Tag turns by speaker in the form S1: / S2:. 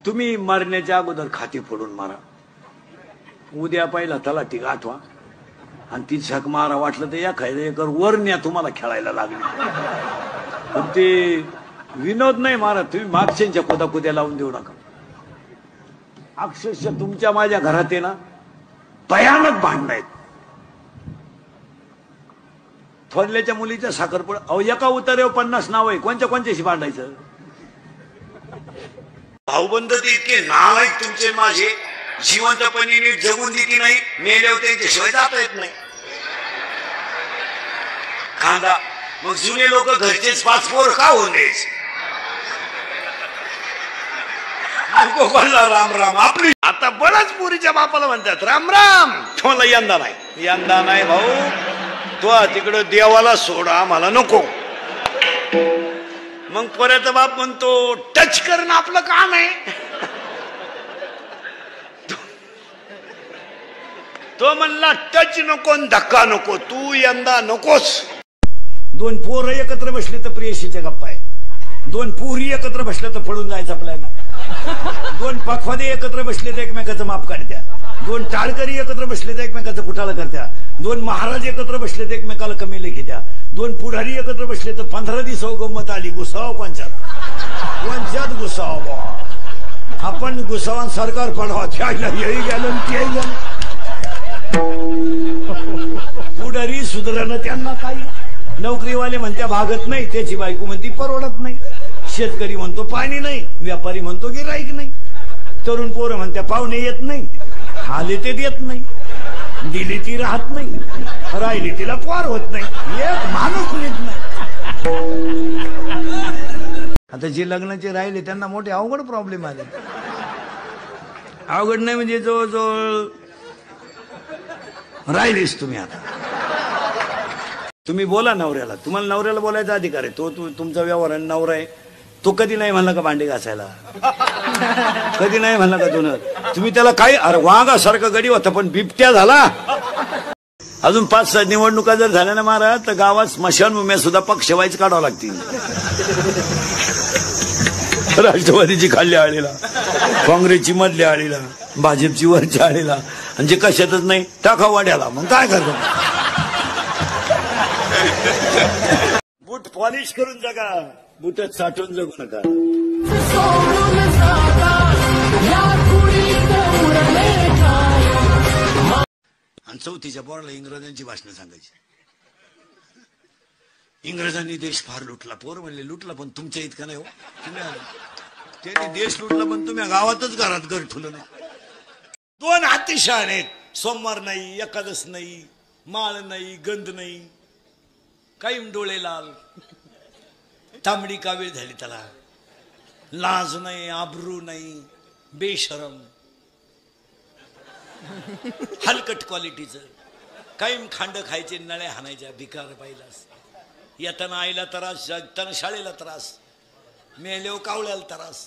S1: तुम्ही मरण्याच्या अगोदर खाते फोडून मारा, उद्या पहिला तलाठी गाठवा आणि ती झक मारा, वाटलं तर एखाद्या एकर वरण्या तुम्हाला खेळायला लागली. पण ते विनोद नाही मारा, तुम्ही मागच्यांच्या कुद्या लावून देऊ नका. अक्षरशः तुमच्या माझ्या घरात आहे ना भयानक भांडण आहेत. थोरल्याच्या मुलीच्या साखरपुडा, अहो एका उतार्यावर 50 नाव आहे, कोणच्याशी भांडायचं. भाऊबंद ते इतके नालायक तुमचे माझे, जिवंतपणी नीट जगून देती नाही, मेल्यावर त्यांच्याशिवाय जाता येत नाही. कांदा मग जुने लोक घरचेच 5 पोर का होऊन द्यायचे. राम राम आपली आता बळच पुरीच्या बापाला म्हणतात राम राम. तुम्हाला यंदा नाही भाऊ, तो तिकडं देवाला सोडा, आम्हाला नको. मग पोऱ्याचा बाप म्हणतो टच करणं आपलं काम आहे. तो म्हणला टच नको धक्का नको, तू यंदा नकोस. 2 पोरं एकत्र बसले तर प्रियशीच्या गप्पा आहे, 2 पोरी एकत्र बसल्या तर पळून जायचा प्लॅन, 2 पखवादे एकत्र बसले तर एकमेकाचं माप काढत्या, 2 टाळकरी एकत्र बसले तर एकमेकाचं कुठाला करत्या, 2 महाराज एकत्र बसले तर एकमेकाला कमी लेखित्या, 2 पुढारी एकत्र बसले तर 15 दिवस गंमत आली. गुसाव कोणच्यात गुसाव, आपण गुसावान सरकार पडावा, हेही गेलं तेही गेलं. पुढारी सुधारणं त्यांना काही, नोकरीवाले म्हणत्या भागत नाही, त्याची बायको म्हणती परवडत नाही, शेतकरी म्हणतो पाणी नाही, व्यापारी म्हणतो गिराईक नाही, तरुण पोरं म्हणत्या पाहुणे येत नाही, आले ते देत नाही, दिली ती राहत नाही, राहिली तिला पोर होत नाही, एक माणूस येत नाही. आता जे लग्नाचे राहिले त्यांना मोठे अवघड प्रॉब्लेम आले. अवघड नाही म्हणजे जवळजवळ राहिलेच तुम्ही. आता तुम्ही बोला नवऱ्याला, तुम्हाला नवऱ्याला बोलायचा अधिकार आहे, तो तुमचा व्यवहार नवरा आहे. तो कधी नाही म्हणला का भांडे घासायला, कधी नाही म्हणला का तुला. तुम्ही त्याला काय, अरे वाघासारखा गडी होता पण बिबट्या झाला. अजून 5-6 निवडणुका जर झाल्या ना महाराज, तर गावात स्मशानभूम्या सुद्धा पक्ष वाईज काढावं लागतील. राष्ट्रवादीची खाल्ल्या आळीला, काँग्रेसची मधल्या आळीला, भाजपची वरच्या आळीला, आणि जे कशातच नाही टाका वाड्याला. मग काय करतो, बूट पॉलिश करून जगा, बुटच साठवून जगू नका. आणि 4थीच्या पोराला इंग्रजांची भाषणं सांगायची. इंग्रजांनी देश फार लुटला. पोर म्हणले लुटला पण तुमच्या इतका नाही हो, त्यांनी देश लुटला पण तुम्ही गावातच घरात घर ठेवलं नाही. 2 अतिशहाण आहेत, सोमवार नाही, एकादश नाही, माळ नाही, गंध नाही, कायम डोळे लाल, तांबडी कावीळ झाली त्याला, लाज नाही, आबरू नाही, बेशरम, हलकट क्वालिटीचं, कायम खांड खायचे, नळ्या हाणायच्या, भिकार पाहिलास. येताना आईला त्रास, जगताना शाळेला त्रास, मेल्यावर कावळ्याला त्रास.